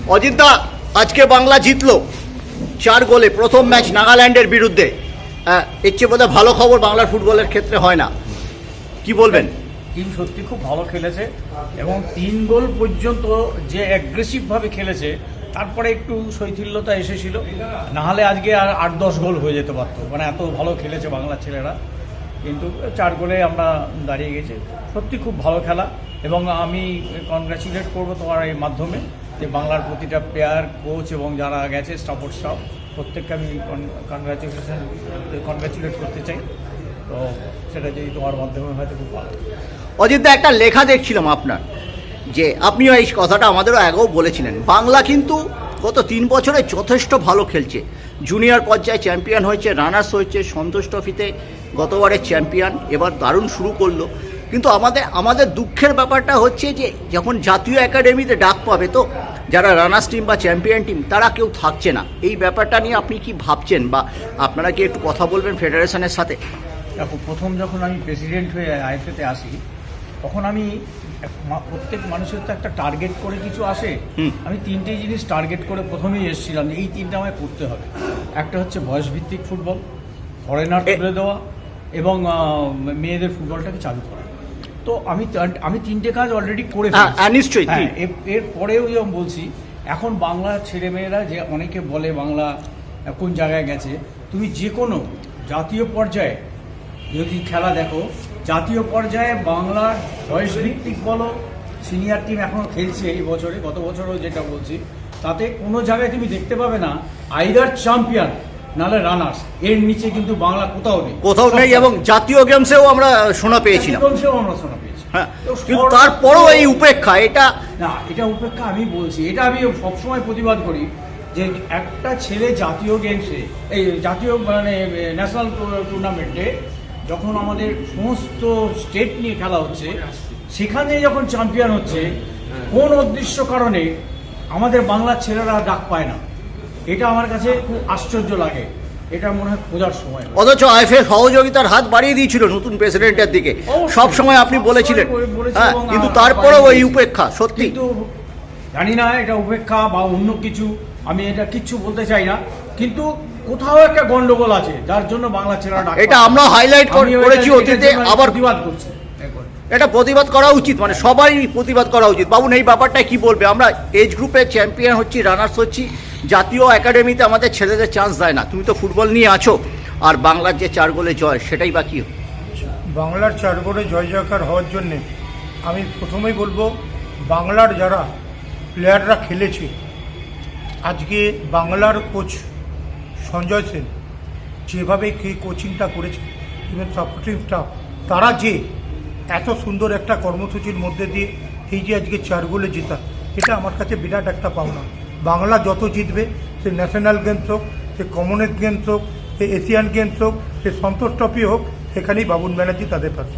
অজিতদা, আজকে বাংলা জিতলো 4 গোলে প্রথম ম্যাচ নাগাল্যান্ডের বিরুদ্ধে। এর চেয়ে বোধহয় ভালো খবর বাংলার ফুটবলের ক্ষেত্রে হয় না, কি বলবেন? টিম সত্যি খুব ভালো খেলেছে এবং 3 গোল পর্যন্ত যে অ্যাগ্রেসিভভাবে খেলেছে, তারপরে একটু শৈথিল্যতা এসেছিল, নাহলে আজকে আর 8-10 গোল হয়ে যেতে পারতো। মানে এত ভালো খেলেছে বাংলার ছেলেরা, কিন্তু 4 গোলে আমরা দাঁড়িয়ে গেছি। সত্যি খুব ভালো খেলা এবং আমি কনগ্র্যাচুলেট করবো তোমার এই মাধ্যমে যে বাংলার প্রতিটা প্লেয়ার, কোচ এবং যারা গেছে সাপোর্ট স্টাফ প্রত্যেককে আমি কনগ্র্যাচুলেট করতে চাই। তো সেটা যদি তোমার মাধ্যমে হয়তো খুব ভালো। অজিতদা, একটা লেখা দেখছিলাম আপনার, যে আপনিও এই কথাটা আমাদেরও আগেও বলেছিলেন, বাংলা কিন্তু গত 3 বছরে যথেষ্ট ভালো খেলছে। জুনিয়র পর্যায়ে চ্যাম্পিয়ন হয়েছে, রানার্স হয়েছে, সন্তোষ ট্রফিতে গতবারের চ্যাম্পিয়ন, এবার দারুণ শুরু করলো। কিন্তু আমাদের দুঃখের ব্যাপারটা হচ্ছে যে যখন জাতীয় একাডেমিতে ডাক পাবে, তো যারা রানার্স টিম বা চ্যাম্পিয়ন টিম তারা কেউ থাকছে না। এই ব্যাপারটা নিয়ে আপনি কি ভাবছেন, বা আপনারা কি একটু কথা বলবেন ফেডারেশনের সাথে? দেখো, প্রথম যখন আমি প্রেসিডেন্ট হয়ে আইএফএতে আসি, তখন আমি প্রত্যেক মানুষের তো একটা টার্গেট করে কিছু আসে। আমি 3টে জিনিস টার্গেট করে প্রথমেই এসেছিলাম, এই 3টা আমায় করতে হবে। একটা হচ্ছে বয়সভিত্তিক ফুটবল, ফরেনার তুলে দেওয়া এবং মেয়েদের ফুটবলটাকে চালু করা। তো আমি 3টে কাজ অলরেডি করে নিশ্চয়ই। এরপরেও যেমন বলছি, এখন বাংলার ছেলেমেয়েরা যে অনেকে বলে বাংলা কোন জায়গায় গেছে, তুমি যে কোনো জাতীয় পর্যায়ে যদি খেলা দেখো, জাতীয় পর্যায়ে বাংলার বয়সভিত্তিক বলো, সিনিয়র টিম এখনও খেলছে এই বছরে, গত বছরও যেটা বলছি, তাতে কোনো জায়গায় তুমি দেখতে পাবে না আইদার চ্যাম্পিয়ন নাহলে রানার্স, এর নিচে কিন্তু বাংলা কোথাও নেই। এবং জাতীয় গেমসেও আমরা শোনা পেয়েছিলাম। হ্যাঁ, কিন্তু তারপরও এই উপেক্ষা, এটা উপেক্ষা। আমি বলছি, এটা আমি সবসময় প্রতিবাদ করি যে একটা ছেলে জাতীয় গেমসে, এই জাতীয় মানে ন্যাশনাল টুর্নামেন্টে যখন আমাদের সমস্ত স্টেট নিয়ে খেলা হচ্ছে, সেখানে যখন চ্যাম্পিয়ন হচ্ছে, কোন অদৃশ্য কারণে আমাদের বাংলার ছেলেরা ডাক পায় না, এটা আমার কাছে খুব আশ্চর্য লাগে। এটা মনে হয় খোঁজার সময়। অথচ আইএফএ সহযোগিতার হাত বাড়িয়ে দিয়েছিল নতুন প্রেসিডেন্টের দিকে, সব সময় আপনি বলেছিলেন, কিন্তু তারপরেও এই উপেক্ষা। সত্যি কিন্তু জানি না এটা উপেক্ষা বা অন্য কিছু, আমি এটা কিচ্ছু বলতে চাই না, কিন্তু কোথাও একটা গন্ডগোল আছে যার জন্য বাংলা ছেলেরা, এটা আমরা হাইলাইট করেছি অতীতে, আবার প্রতিবাদ করছি। এটা প্রতিবাদ করা উচিত, মানে সবাই প্রতিবাদ করা উচিত। বাবুন, এই ব্যাপারটা কি বলবে? আমরা এজ গ্রুপে চ্যাম্পিয়ন হচ্ছি, রানার্স হচ্ছি, জাতীয় একাডেমিতে আমাদের ছেলেদের চান্স দেয় না। তুমি তো ফুটবল নিয়ে আছো, আর বাংলার যে 4 গোলে জয়, সেটাই বাকি। বাংলার 4 গোলে জয় জয়কার হওয়ার জন্যে আমি প্রথমেই বলবো, বাংলার যারা প্লেয়াররা খেলেছে, আজকে বাংলার কোচ সঞ্জয় সেন যেভাবে কোচিংটা করেছে, ইভেন সাপোর্টিং স্টাফ, তারা যে এত সুন্দর একটা কর্মসূচির মধ্যে দিয়ে এই যে আজকে 4 গোলে জেতা, এটা আমার কাছে বিরাট একটা পাওনা। বাংলা যত জিতবে, সে ন্যাশনাল গেমস হোক, সে কমনওয়েলথ গেমস হোক, সে এশিয়ান গেমস হোক, সে সন্তোষ ট্রফি হোক, সেখানেই বাবুন ব্যানার্জি তাদের পাশে।